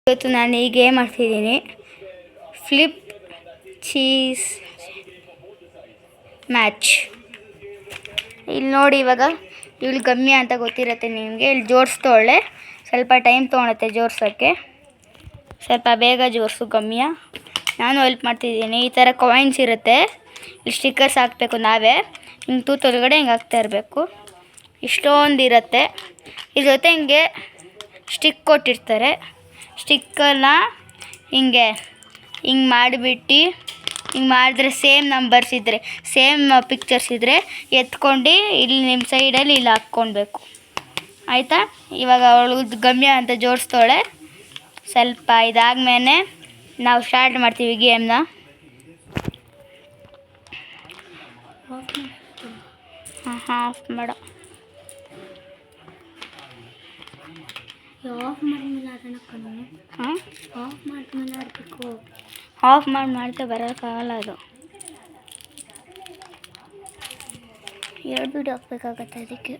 ಇವತ್ತು ನಾನು ಈ ಗೇಮ್ ಮಾಡ್ತಿದ್ದೀನಿ, ಫ್ಲಿಪ್ ಚೀಸ್ ಮ್ಯಾಚ್. ಇಲ್ಲಿ ನೋಡಿ, ಇವಾಗ ಇವಳು ಗಮ್ಯ ಅಂತ ಗೊತ್ತಿರುತ್ತೆ ನಿಮಗೆ. ಇಲ್ಲಿ ಜೋಡಿಸ್ತೋಳೆ, ಸ್ವಲ್ಪ ಟೈಮ್ ತೊಗೊಳುತ್ತೆ ಜೋಡ್ಸೋಕ್ಕೆ. ಸ್ವಲ್ಪ ಬೇಗ ಜೋಡಿಸು ಗಮ್ಯ. ನಾನು ಹೆಲ್ಪ್ ಮಾಡ್ತಿದ್ದೀನಿ. ಈ ಥರ ಕಾಯಿನ್ಸ್ ಇರುತ್ತೆ, ಇಲ್ಲಿ ಸ್ಟಿಕ್ಕರ್ಸ್ ಹಾಕಬೇಕು ನಾವೇ. ಹಿಂಗೆ ತೂತೊಳಗಡೆ ಹಿಂಗೆ ಹಾಕ್ತಾ ಇರಬೇಕು. ಇಷ್ಟೊಂದು ಇರುತ್ತೆ. ಇದ್ರ ಜೊತೆ ಹಿಂಗೆ ಸ್ಟಿಕ್ ಕೊಟ್ಟಿರ್ತಾರೆ. ಸ್ಟಿಕ್ಕರ್ನ ಹಿಂಗೆ ಮಾಡಿಬಿಟ್ಟು ಹಿಂಗೆ ಮಾಡಿದ್ರೆ ಸೇಮ್ ನಂಬರ್ಸ್ ಇದ್ದರೆ, ಸೇಮ್ ಪಿಕ್ಚರ್ಸ್ ಇದ್ದರೆ ಎತ್ಕೊಂಡು ಇಲ್ಲಿ ನಿಮ್ಮ ಸೈಡಲ್ಲಿ ಇಲ್ಲಿ ಹಾಕ್ಕೊಳ್ಬೇಕು. ಆಯಿತಾ? ಇವಾಗ ಅವಳು ಗಮ್ಯ ಅಂತ ಜೋಡಿಸ್ತೋಳೆ. ಸ್ವಲ್ಪ ಇದಾದ್ಮೇಲೆ ನಾವು ಸ್ಟಾರ್ಟ್ ಮಾಡ್ತೀವಿ ಗೇಮ್ನ. ಆಫ್ ಮಾಡು. ಆಫ್ ಮಾಡಿದ್ರೆ ಬರೋಕ್ಕಾಗಲ್ಲ. ಅದು 2 ವಿಡಿಯೋ ಹಾಕ್ಬೇಕಾಗತ್ತೆ, ಅದಕ್ಕೆ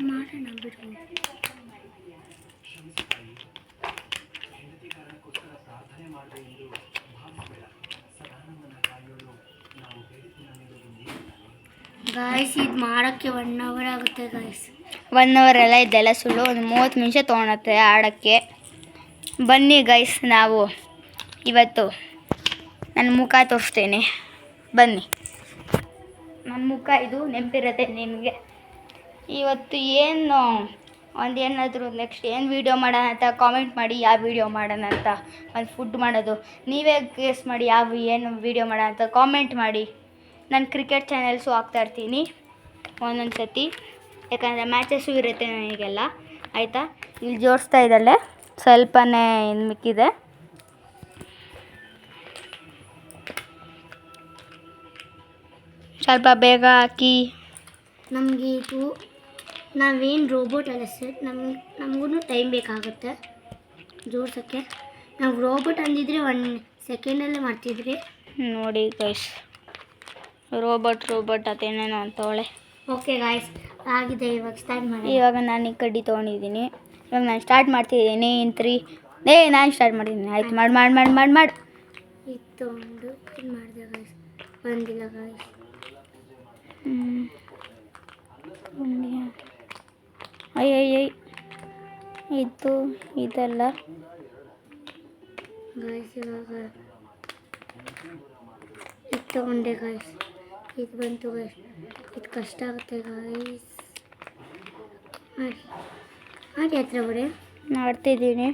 ಮಾಡೋಣ ಬಿಡು. ಗಾಯ್ಸ್, ಇದು ಮಾಡೋಕ್ಕೆ 1 ಅವರ್ ಆಗುತ್ತೆ ಗಾಯ್ಸ್. 1 ಅವರ್ ಎಲ್ಲ ಇದೆಲ್ಲ ಸುಳ್ಳು. ಒಂದು 30 ನಿಮಿಷ ತೊಗೊಳತ್ತೆ ಆಡೋಕ್ಕೆ. ಬನ್ನಿ ಗೈಸ್, ನಾವು ಇವತ್ತು ನನ್ನ ಮುಖ ತೋರಿಸ್ತೇನೆ. ಬನ್ನಿ, ನನ್ನ ಮುಖ ಇದು ನೆನಪಿರುತ್ತೆ ನಿಮಗೆ. ಇವತ್ತು ಏನಾದರೂ ನೆಕ್ಸ್ಟ್ ಏನು ವೀಡಿಯೋ ಮಾಡೋಣ ಅಂತ ಕಾಮೆಂಟ್ ಮಾಡಿ. ಯಾವ ವೀಡಿಯೋ ಮಾಡೋಣ ಅಂತ, ಒಂದು ಫುಡ್ ಮಾಡೋದು ನೀವೇ ಗೆಸ್ ಮಾಡಿ. ಏನು ವೀಡಿಯೋ ಮಾಡೋಣ ಅಂತ ಕಾಮೆಂಟ್ ಮಾಡಿ. ನಾನು ಕ್ರಿಕೆಟ್ ಚಾನೆಲ್ಸು ಹಾಕ್ತಾಯಿರ್ತೀನಿ ಒಂದೊಂದು ಸತಿ, ಯಾಕಂದರೆ ಮ್ಯಾಚಸ್ಸು ಇರುತ್ತೆ ನನಗೆಲ್ಲ. ಆಯಿತಾ? ಇಲ್ಲಿ ಜೋಡಿಸ್ತಾ ಇದ್ದಾಳೆ, ಸ್ವಲ್ಪನೇ ಇನ್ನು ಮಿಕ್ಕಿದೆ. ಸ್ವಲ್ಪ ಬೇಗ ಹಾಕಿ. ನಮಗೆ ಇದು ನಾವೇನು ರೋಬೋಟ್ ಅಲ್ಲ ಸರ್, ನಮಗೂ ಟೈಮ್ ಬೇಕಾಗುತ್ತೆ ಜೋಡ್ಸೋಕ್ಕೆ. ನಾವು ರೋಬೋಟ್ ಅಂದಿದ್ರೆ 1 ಸೆಕೆಂಡಲ್ಲೇ ಮಾಡ್ತಿದ್ರಿ. ನೋಡಿ ಗೈಸ್, ರೋಬೋಟ್ ಅದೇನೇನೋ ಅಂತವಳೆ. ಓಕೆ ಗಾಯ್ಸ್, ಆಗಿದೆ. ಇವಾಗ ಸ್ಟಾರ್ಟ್ ಮಾಡಿ. ಇವಾಗ ನಾನು ಈ ಕಡ್ಡಿ ತೊಗೊಂಡಿದ್ದೀನಿ. ಇವಾಗ ನಾನು ಸ್ಟಾರ್ಟ್ ಮಾಡ್ತಿದ್ದೀನಿ. ನಾನು ಸ್ಟಾರ್ಟ್ ಮಾಡಿದ್ದೀನಿ. ಆಯ್ತು, ಮಾಡಿ ಇದು ತೊಗೊಂಡು ಇದು ಮಾಡಿದೆ ಗಾಯ್ಸ್. ಬಂದಿಲ್ಲ ಗಾಯ್ಸ್. ಅಯ್ಯಯ್ಯ, ಇದೆಲ್ಲ ಗಾಯ್ಸ್. ಇವಾಗ ಇದು ತೊಗೊಂಡೆ ಗಾಯ್ಸ್. ಇದು ಬಂತು ಗಾಯ್ಸ್. ಇದು ಕಷ್ಟ ಆಗುತ್ತೆ ಗಾಯ್ಸ್. ಹಾಗೆ ಹತ್ರ ಬರೀ ಮಾಡ್ತಿದ್ದೀನಿ.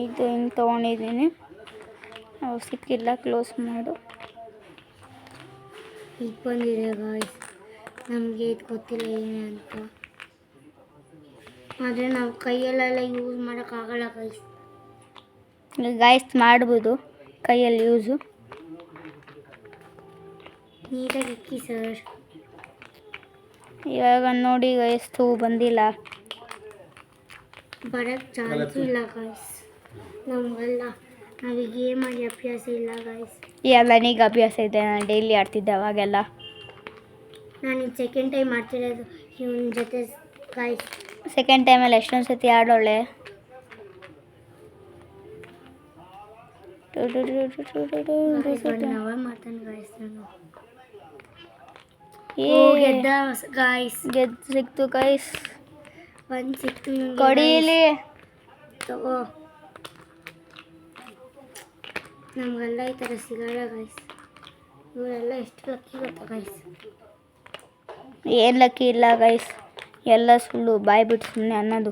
ಇದು ಹಿಂಗೆ ತೊಗೊಂಡಿದ್ದೀನಿ. ಸಿಕ್ಕಿಲ್ಲ, ಕ್ಲೋಸ್ ಮಾಡು. ಇದು ಬಂದಿದೆ ಗಾಯ್ಸ್. ನಮಗೆ ಇದು ಗೊತ್ತಿಲ್ಲ ಏನೇ ಅಂತ, ಆದರೆ ನಾವು ಕೈಯಲ್ಲೆಲ್ಲ ಯೂಸ್ ಮಾಡೋಕ್ಕಾಗಲ್ಲ ಗಾಯ್ಸ್. ಮಾಡ್ಬೋದು ಕೈಯಲ್ಲಿ ಯೂಸು. ನೀಟಾಗಿ ಇಕ್ಕಿ ಸರ್. ಇವಾಗ ನೋಡಿ ಗೈಸ್, ಬಂದಿಲ್ಲ, ಬರೋಕ್ಕೆ ಚಾನ್ಸು ಇಲ್ಲ ಗಾಯ್ಸ್. ನಮಗೆಲ್ಲ ನಾವೀಗ ಏನು ಮಾಡಿ ಅಭ್ಯಾಸ ಇಲ್ಲ ಗಾಯ್ಸ್. ನನಗೆ ಅಭ್ಯಾಸ ಇದೆ, ನಾನು ಡೈಲಿ ಆಡ್ತಿದ್ದೆ ಅವಾಗೆಲ್ಲ. ನಾನು ಸೆಕೆಂಡ್ ಟೈಮ್ ಮಾಡ್ತಿರೋದು ಇವನ ಜೊತೆ ಗಾಯ್ಸ್. ಸೆಕೆಂಡ್ ಟೈಮಲ್ಲಿ ಎಷ್ಟೊಂದು ಸತಿ ಆಡೋಳೆ. ಮಾತಾಡ ಗಾಯ್ಸ್. ನಾನು ಗೆದ್ದ ಗಾಯ್ಸ್. ಸಿಕ್ತು ಗಾಯ್ಸ್. 1 ಸಿಕ್ತು. ಕೊಡೀಲಿ ತಗೋ. ನಮಗೆಲ್ಲ ಈ ಥರ ಸಿಗಲ್ಲ ಗಾಯ್ಸ್. ಇವರೆಲ್ಲ ಎಷ್ಟು ಲಕ್ಕಿ ಗೊತ್ತಾ ಗಾಯ್ಸ್. ಏನು ಲಕ್ಕಿ ಇಲ್ಲ ಗೈಸ್, ಎಲ್ಲ ಸುಳ್ಳು. ಬಾಯ್ ಬಿಟ್ಟು ಸುಮ್ಮನೆ ಅನ್ನೋದು.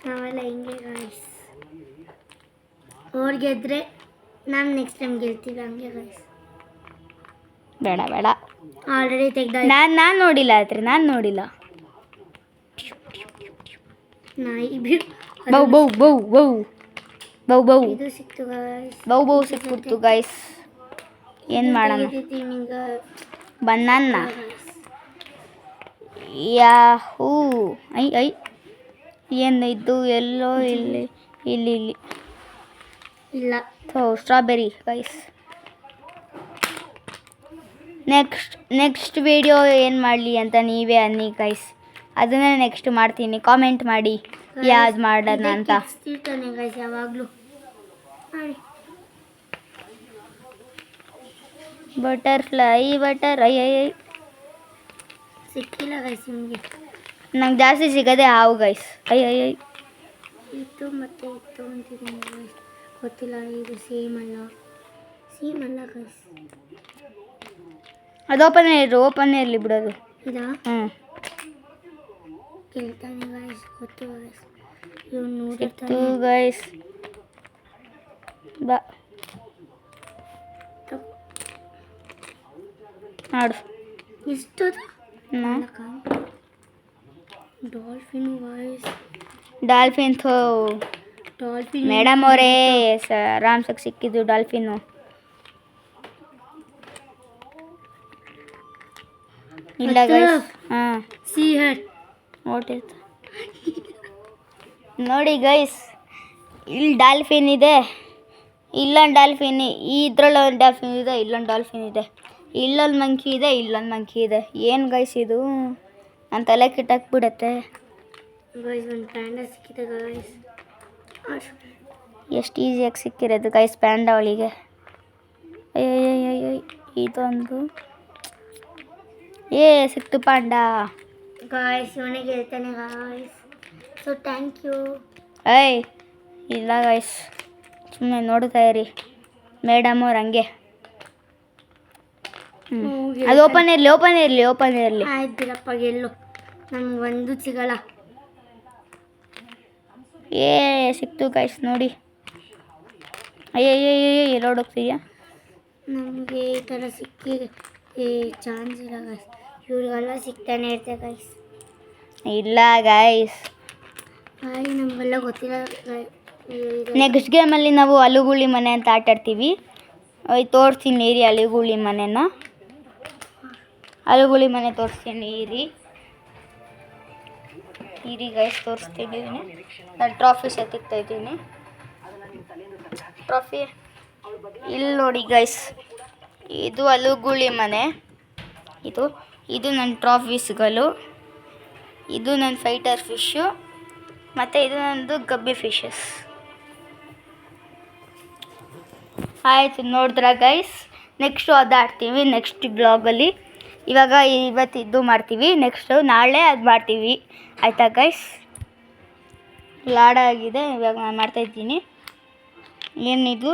ನಾವೆಲ್ಲ ಹಿಂಗೆ ಗಾಯ್ಸ್. ಅವ್ರು ಗೆದ್ರೆ ನಾನು ನೆಕ್ಸ್ಟ್ ಟೈಮ್ ಗೆಲ್ತೀವಿ, ಹಂಗೆ ಗಾಯ್ಸ್. ಬೇಡ ಆಲ್ರೆಡಿ ತೆಗ್ದ. ನಾನು ನೋಡಿಲ್ಲ, ಆದರೆ ನಾನು ನೋಡಿಲ್ಲ. ಬೌ ಇದು ಸಿಕ್ತು ಗಾಯ್ಸ್. ಬೌ ಸಿಕ್ಬಿಡ್ತು ಗಾಯ್ಸ್. ಏನು ಮಾಡೋಣ? ಬನಾನ. ಯಾಹೂ. ಐ ಏನು ಇದು? ಎಲ್ಲೋ ಇಲ್ಲಿ ಇಲ್ಲ. Strawberry guys. ನೆಕ್ಸ್ಟ್ ವಿಡಿಯೋ ಏನು ಮಾಡಲಿ ಅಂತ ನೀವೇ ಅನ್ನಿ ಗೈಸ್. ಅದನ್ನೇ ನೆಕ್ಸ್ಟ್ ಮಾಡ್ತೀನಿ. ಕಾಮೆಂಟ್ ಮಾಡಿ ಯಾವ್ದು ಮಾಡೋಣ ಅಂತ. ಗೈಸ್ ಯಾವಾಗಲೂ ಬಟರ್ಫ್ಲೈ ಅಯ್ಯಯ್ಯ ಸಿಕ್ಕಿಲ್ಲ ಗೈಸ್ ನಿಮಗೆ. ನಂಗೆ ಜಾಸ್ತಿ ಸಿಗೋದೆ ಹಾವು ಗೈಸ್. ಅಯ್ಯಯ್ಯ ಇತ್ತು ಮತ್ತೆ ಇತ್ತು ಅಂತಿದ್ದೀನಿ ಗೈಸ್. ಗೊತ್ತಿಲ್ಲ, ಇದು ಸೇಮ್ ಅಲ್ಲ ಗೈಸ್. ಅದು ಓಪನ್ ಇರಲಿ ಬಿಡೋದು. ಇದಾ ಹ್ಞೂ ಕೇಳ್ತಾನೆ ಗೈಸ್. ಗೊತ್ತು ಗೈಸ್, ಸಿಕ್ತು ಗೈಸ್. ಬಾ ಮಾಡು. ಎಷ್ಟು ಡಾಲ್ಫಿನ್ ಗೈಸ್. ಡಾಲ್ಫಿನ್ ಮೇಡಮ್ ಅವರೇ ಆರಾಮ್ಸಾಗಿ ಸಿಕ್ಕಿದ್ದು ಡಾಲ್ಫಿನ್ನು. ಇಲ್ಲ ಗೈಸ್. ಹಾಂ ನೋಡಿ ಗೈಸ್, ಇಲ್ಲಿ ಡಾಲ್ಫಿನ್ ಇದೆ, ಇಲ್ಲೊಂದು ಡಾಲ್ಫಿನ್, ಇದ್ರಲ್ಲಿ ಒಂದು ಡಾಲ್ಫಿನ್ ಇದೆ, ಇಲ್ಲೊಂದು ಡಾಲ್ಫಿನ್ ಇದೆ, ಇಲ್ಲೊಂದು ಮಂಕಿ ಇದೆ, ಇಲ್ಲೊಂದು ಮಂಕಿ ಇದೆ. ಏನು ಗೈಸ್ ಇದು? ನನ್ನ ತಲೆ ಕಿಟ್ಟಾಕ್ಬಿಡತ್ತೆ ಗೈಸ್. ಒಂದು ಪ್ಯಾಂಡ ಸಿಕ್ಕಿದೆ ಗೈಸ್. ಎಷ್ಟು ಈಸಿಯಾಗಿ ಸಿಕ್ಕಿರೋದು ಗೈಸ್ ಪ್ಯಾಂಡ ಅವಳಿಗೆ. ಅಯ್ಯಯ್ಯಯ್ಯೋ ಇದೊಂದು ಸಿಕ್ತು ಪಾಂಡ ಗಾಯ್ಸ್. ಇವನಿಗೆ ಹೇಳ್ತಾನೆ ಗಾಯ್ಸ್. So thank you. ಇಲ್ಲ ಗೈಸ್, ಸುಮ್ಮನೆ ನೋಡ್ತಾ ಇರಿ ಮೇಡಮ್ ಅವ್ರು ಹಂಗೆ. ಅದು ಓಪನ್ ಇರಲಿ. ಆಯ್ತು ಬಿಡಪ್ಪ, ಗೆಲ್ಲು. ನಮ್ಗೆ ಒಂದು ಸಿಗಲ್ಲ. ಸಿಕ್ತು ಗೈಸ್ ನೋಡಿ. ಅಯ್ಯಯ್ಯಯ್ಯೋ ಎಲ್ಲೋಡೋಗ್ತೀಯಾ? ನಮಗೆ ಈ ಥರ ಸಿಕ್ಕಿದೆ ಚಾನ್ಸ್ ಇಲ್ಲ ಗೈಸ್. ಇವ್ರಿಗೆಲ್ಲ ಸಿಗ್ತಾನೆ ಇರ್ತದೆ ಗೈಸ್. ಇಲ್ಲ ಗೈಸ್, ನಮಗೆಲ್ಲ ಗೊತ್ತಿಲ್ಲ. ನೆಕ್ಸ್ಟ್ ಗೇಮಲ್ಲಿ ನಾವು ಅಲುಗುಳಿ ಮನೆ ಅಂತ ಆಟ ಆಡ್ತೀವಿ. ತೋರಿಸ್ತೀನಿ ಇರಿ ಅಲುಗುಳಿ ಮನೆನ. ಅಲುಗುಳಿ ಮನೆ ತೋರಿಸ್ತೀನಿ ಇರಿ ಗೈಸ್, ತೋರಿಸ್ತೀನಿ. ನಾನು ಟ್ರಾಫಿ ಸತ್ತಿಕ್ತಾ ಇದ್ದೀನಿ. ಟ್ರಾಫಿ ಇಲ್ಲಿ ನೋಡಿ ಗೈಸ್, ಇದು ಅಲುಗುಳಿ ಮನೆ. ಇದು ನನ್ನ ಟ್ರಾಫೀಸ್ಗಳು, ಇದು ನನ್ನ ಫೈಟರ್ ಫಿಶ್ಶು, ಮತ್ತು ಇದು ನನ್ನದು ಗಬ್ಬಿ ಫಿಶಸ್. ಆಯಿತು, ನೋಡಿದ್ರ ಗೈಸ್. ನೆಕ್ಸ್ಟು ಅದಾಡ್ತೀವಿ ನೆಕ್ಸ್ಟ್ ಬ್ಲಾಗಲ್ಲಿ. ಇವತ್ತು ಇದು ಮಾಡ್ತೀವಿ, ನೆಕ್ಸ್ಟು ನಾಳೆ ಅದು ಮಾಡ್ತೀವಿ. ಆಯಿತಾ ಗೈಸ್? ಲಾಡಾಗಿದೆ, ಇವಾಗ ನಾನು ಮಾಡ್ತಾಯಿದ್ದೀನಿ. ಏನಿದು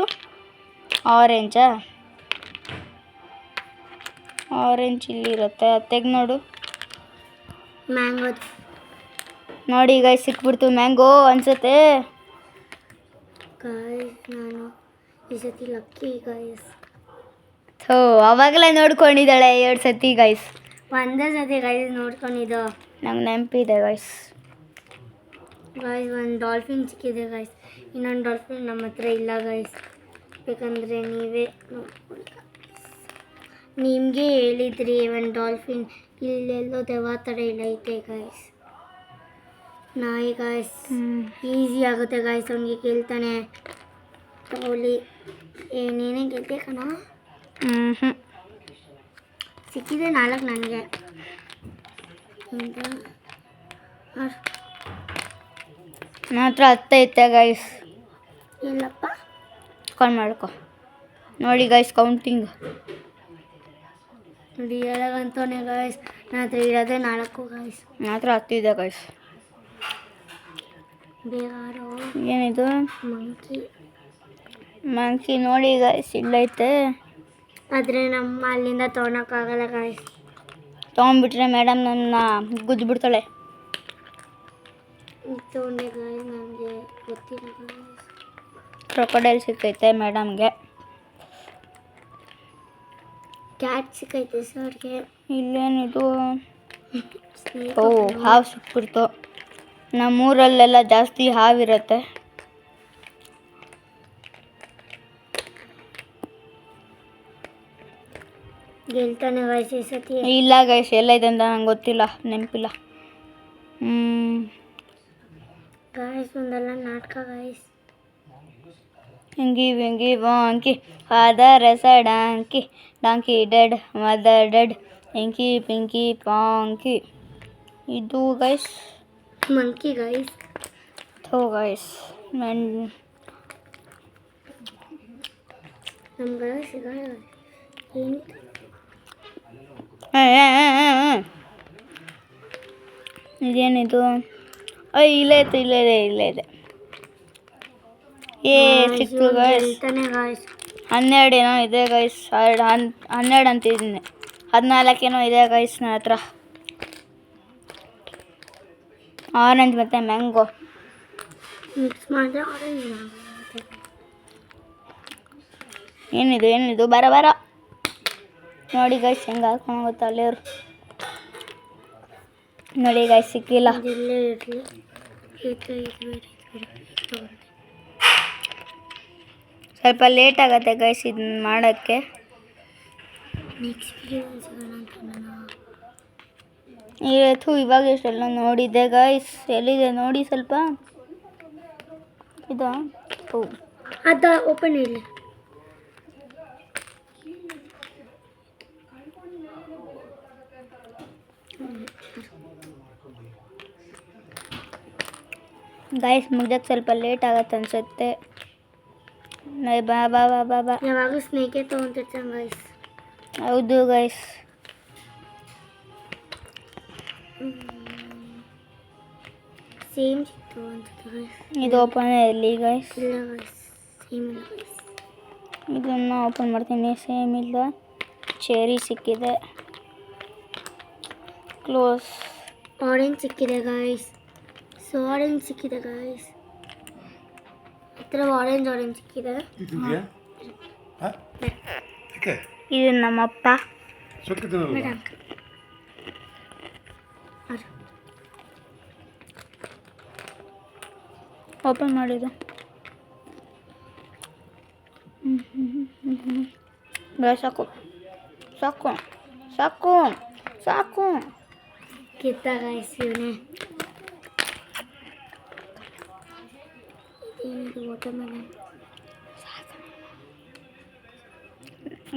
ಆರೆಂಜಾ? ಆರೆಂಜ್ ಇಲ್ಲಿರುತ್ತೆ, ಅದು ತೆಗೆದು ನೋಡು. ಮ್ಯಾಂಗೋ ನೋಡಿ ಗೈಸ್, ಸಿಕ್ಬಿಡ್ತು ಮ್ಯಾಂಗೋ ಅನ್ಸುತ್ತೆ ಗೈಸ್. ನಾನು ಈ ಸತಿ ಲಕ್ಕಿ ಗೈಸ್. ಅವಾಗಲೇ ನೋಡ್ಕೊಂಡಿದ್ದಾಳೆ 2 ಸತಿ ಗೈಸ್. ಒಂದೇ ಸತಿ ಗೈಸ್ ನೋಡ್ಕೊಂಡಿದ್ದು ನಂಗೆ ನೆನಪಿದೆ ಗೈಸ್. ಒಂದು ಡಾಲ್ಫಿನ್ ಸಿಕ್ಕಿದೆ ಗೈಸ್. ಇನ್ನೊಂದು ಡಾಲ್ಫಿನ್ ನಮ್ಮ ಹತ್ರ ಇಲ್ಲ ಗೈಸ್. ಬೇಕಂದರೆ ನೀವೇ ನೋಡ್ಕೊಳ್ಳಿ. ನಿಮಗೆ ಹೇಳಿದ್ರಿ ಒಂದು ಡಾಲ್ಫಿನ್ ಇಲ್ಲೆಲ್ಲೋ ದೆವ್ವ ಥರ ಇಲ್ಲ ಐತೆ ಗೈಸ್. ನಾಯಿ ಗೈಸ್, ಈಸಿ ಆಗುತ್ತೆ ಗೈಸ್. ಅವನಿಗೆ ಕೇಳ್ತಾನೆ ತಗೊಳ್ಳಿ. ಏನೇನೇ ಗೆದ್ದೆ ಕಣ. ಸಿಕ್ಕಿದೆ 4 ನನಗೆ. ನನ್ನ ಹತ್ರ 10 ಐತೆ ಗೈಸ್. ಇಲ್ಲಪ್ಪ, ಕೌಂಟ್ ಮಾಡ್ಕೊ. ನೋಡಿ ಗೈಸ್, ಕೌಂಟಿಂಗ್ ನೋಡಿ ಹೇಳಗಂತವನೇ ಗೈಸ್. ನನ್ನ ಹತ್ರ ಇರೋದೇ 4 ಗೈಸ್. ನನ್ನ ಹತ್ರ 10 ಇದೆ ಗೈಸ್. ಬೇಗಾರು ಏನಿದು? ಮಂಕಿ ನೋಡಿ ಗೈಸ್, ಇಲ್ಲೈತೆ. ಆದರೆ ನಮ್ಮ ಅಲ್ಲಿಂದ ತೊಗೊಳಕ್ಕಾಗಲ್ಲ ಗೈಸ್. ತೊಗೊಂಡ್ಬಿಟ್ರೆ ಮೇಡಮ್ ನನ್ನ ಗುದ್ದುಬಿಡ್ತಾಳೆ. ತೊಗೊಂಡೆ ಗೈಸ್, ನನಗೆ ಗೊತ್ತಿಲ್ಲ ಗೈಸ್. ಕ್ರೊಕೊಡೈಲ್ ಸಿಕ್ಕೈತೆ ಮೇಡಮ್ಗೆ. ಕ್ಯಾಟ್ ಸಿಕ್ಕೈತೆ ಸರ್ಗೆ. ಇಲ್ಲೇನಿದು? ಹಾವು ಸಿಕ್ಬಿಡ್ತು. ನಮ್ಮೂರಲ್ಲೆಲ್ಲ ಜಾಸ್ತಿ ಹಾವಿರುತ್ತೆ. ಗೆಲ್ತಾನೆ ಗೈಸ್ ಈ ಸತಿ. ಇಲ್ಲ ಗೈಸ್, ಎಲ್ಲ ಇದೆ ಅಂತ ನಂಗೆ ಗೊತ್ತಿಲ್ಲ, ನೆನಪಿಲ್ಲ. ಗೈಸ್ ಒಂದಲ್ಲ ನಾಟಕ ಗೈಸ್. ಹಿಂಗಿ ವಿಂಗಿ ವಾಂಕಿ ಫಾದರ್ ಸಡಾಂಕಿ ಡಾಂಕಿ ಡೆಡ್, ಮದರ್ ಡೆಡ್, ಎಂಕಿ ಪಿಂಕಿ ಪಾಂಕಿ. ಇದು ಗೈಸ್ ಮಂಕಿ ಗೈಸ್. ಥೋ ಗೈಸ್ ನಮ್ಗೆ ಸಿಗಲ್ಲ ಏನಿದೆ. ಇದೇನಿದು? ಇಲ್ಲೇ ಇದೆ. ಸಿಕ್ತು ಗೈಸ್. ಹೇಳ್ತಾನೆ ಗೈಸ್. 12 ಏನೋ ಇದೆ ಗೈಸ್. 12 ಅಂತಿದ್ದೀನಿ, 14 ಏನೋ ಇದೆ ಗೈಸ್ ನನ್ನ ಹತ್ರ. ಆರೆಂಜ್ ಮತ್ತು ಮ್ಯಾಂಗೋ ಮಿಕ್ಸ್ ಮಾಡಿದ್ರೆ ಆರೆಂಜ್ ಏನಿದು ಬರ ನೋಡಿ ಗೈಸ್ ಹೆಂಗೆ ಹಾಕೊಂಡು ಗೊತ್ತಾ ಅಲ್ಲಿಯವರು. ನೋಡಿ ಗೈಸ್ ಸಿಕ್ಕಿಲ್ಲ. ಇದೆಲ್ಲೇ ಇರಲಿ. ಸ್ವಲ್ಪ ಲೇಟ್ ಆಗುತ್ತೆ ಗೈಸ್ ಇದನ್ನ ಮಾಡೋಕ್ಕೆ. ಇವತ್ತು ಇವಾಗ ಎಷ್ಟೆಲ್ಲ ನೋಡಿದ್ದೆ ಗೈಸ್. ಎಲ್ಲಿದೆ ನೋಡಿ ಸ್ವಲ್ಪ. ಇದು ಅದ ಓಪನ್ ಇಲ್ಲ. ಗೈಸ್ ಮುಗ್ದಕ್ಕೆ ಸ್ವಲ್ಪ ಲೇಟ್ ಆಗತ್ತೆ ಅನ್ಸುತ್ತೆ. ಬಾ ಯಾವಾಗ ಸ್ನೇಕೆ ತೊಗೊಂತಿರ್ತಾನೆ ಗೈಸ್. ಹೌದು ಗೈಸ್. ಸೇಮ್ ಸಿಕ್ತು ಅನ್ಸುತ್ತೆ ಗೈಸ್. ಇದು ಓಪನ್ ಇರಲಿ ಗೈಸ್. ಇಲ್ಲ ಗೈಸ್ ಸೇಮ್ ಇಲ್ಲ ಗೈಸ್. ಇದನ್ನು ಓಪನ್ ಮಾಡ್ತೀನಿ. ಸೇಮ್ ಇಲ್ಲ. ಚೆರಿ ಸಿಕ್ಕಿದೆ. ಕ್ಲೋಸ್. ಆರೆಂಜ್ ಸಿಕ್ಕಿದೆ ಗೈಸ್. ಆರೆಂಜ್ ಸಿಕ್ಕಿದೆ ಗೈಸ್. ಹತ್ರ ಆರೆಂಜ್ ಸಿಕ್ಕಿದೆ. ಇದು ನಮ್ಮಪ್ಪ. ಮೇಡಮ್ ಓಪನ್ ಮಾಡಿದ್ದು ಸಾಕು ಸಾಕು ಸಾಕು ಸಾಕು. ಕಿತ್ತ ಗೈಸ್ ಇವನೇ.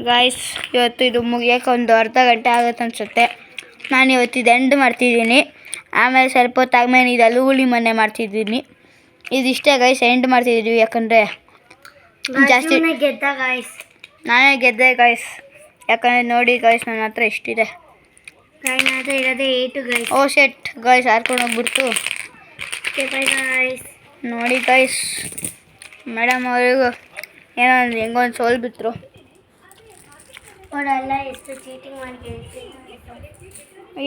ಗಾಯ್ಸ್ ಇವತ್ತು ಇದು ಮುಗಿಯೋಕೆ ಒಂದು ಅರ್ಧ ಗಂಟೆ ಆಗುತ್ತೆ ಅನಿಸುತ್ತೆ. ನಾನು ಇವತ್ತು ಇದು ಎಂಡ್ ಮಾಡ್ತಿದ್ದೀನಿ. ಆಮೇಲೆ ಸ್ವಲ್ಪ ಹೊತ್ತಾದ್ಮೇಲೆ ಇದು ಅಲುಗುಳಿ ಮನೆ ಮಾಡ್ತಿದ್ದೀನಿ. ಇದಿಷ್ಟೇ ಗೈಸ್ ಎಂಡ್ ಮಾಡ್ತಿದ್ದೀವಿ, ಯಾಕಂದರೆ ಜಾಸ್ತಿ ಗೆದ್ದ ಗೈಸ್. ನಾನೇ ಗೆದ್ದೆ ಗೈಸ್. ಯಾಕಂದರೆ ನೋಡಿ ಗೈಸ್ ನನ್ನ ಹತ್ರ ಎಷ್ಟಿದೆ. ಇರೋದೇ 8 ಗೈಸ್. ಓ ಶೆಟ್ ಗೈಸ್ ಹಾರ್ಕೊಂಡು ಹೋಗ್ಬಿಡ್ತು. ಗೈಸ್ ನೋಡಿ ಗೈಸ್ ಮೇಡಮ್ ಅವರಿಗೂ ಏನೋ ಹೆಂಗೊಂದು ಸೋಲ್ ಬಿತ್ತರು. ಅವರೆಲ್ಲ ಎಷ್ಟು ಚೀಟಿಂಗ್ ಮಾಡಿ ಗೆಲ್ತಾರೆ.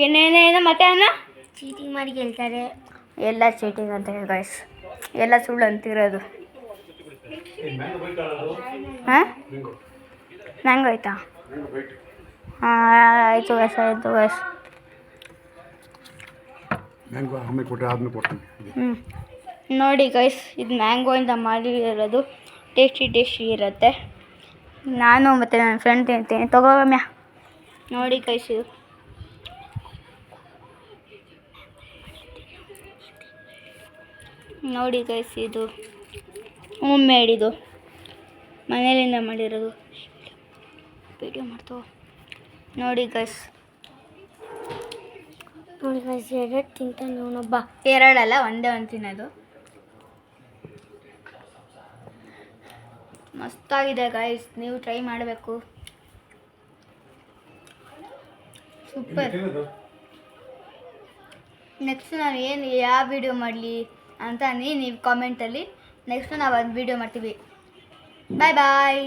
ಏನೇನೇನು ಮತ್ತೆ ಅನ್ನ ಚೀಟಿಂಗ್ ಮಾಡಿ ಗೆಲ್ತಾರೆ. ಎಲ್ಲ ಚೀಟಿಂಗ್ ಅಂತ ಗೈಸ್, ಎಲ್ಲ ಸುಳ್ಳು ಅಂತಿರೋದು. ಹಾಂ ಮ್ಯಾಂಗೋ ಆಯ್ತಾ? ಹಾಂ ಆಯಿತು ಗೈಸ್, ಆಯಿತು ಗೈಸ್. ನೋಡಿ ಗೈಸ್ ಇದು ಮ್ಯಾಂಗೋಯಿಂದ ಮಾಡಿರೋದು. ಟೇಸ್ಟಿ ಇರುತ್ತೆ. ನಾನು ಮತ್ತು ನನ್ನ ಫ್ರೆಂಡ್ ತಿಂತೀನಿ. ತಗೋಮ್ಯಾ ನೋಡಿ ಗೈಸ್ ಇದು. ನೋಡಿ ಗೈಸ್ ಇದು ಹೋಮ್ ಮೇಡ್, ಇದು ಮನೆಯಲ್ಲಿಂದ ಮಾಡಿರೋದು. ವಿಡಿಯೋ ಮಾಡ್ತೋ ನೋಡಿ ಗೈಸ್. ನೋಡಿ ಗೈಸ್ 2 ತಿಂತಾನೆ ಇವನೊಬ್ಬ. 2 ಅಲ್ಲ, ಒಂದೇ ಒಂದು ತಿನ್ನೋದು. ಮಸ್ತಾಗಿದೆ ಗೈಸ್, ನೀವು ಟ್ರೈ ಮಾಡಬೇಕು. ಸೂಪರ್. ನೆಕ್ಸ್ಟ್ ನಾನು ಯಾವ ವಿಡಿಯೋ ಮಾಡಲಿ ಅಂತ ನೀವು ಕಾಮೆಂಟಲ್ಲಿ. ನೆಕ್ಸ್ಟ್ ನಾವು ಒಂದು ವಿಡಿಯೋ ಮಾಡ್ತೀವಿ. ಬಾಯ್ ಬಾಯ್.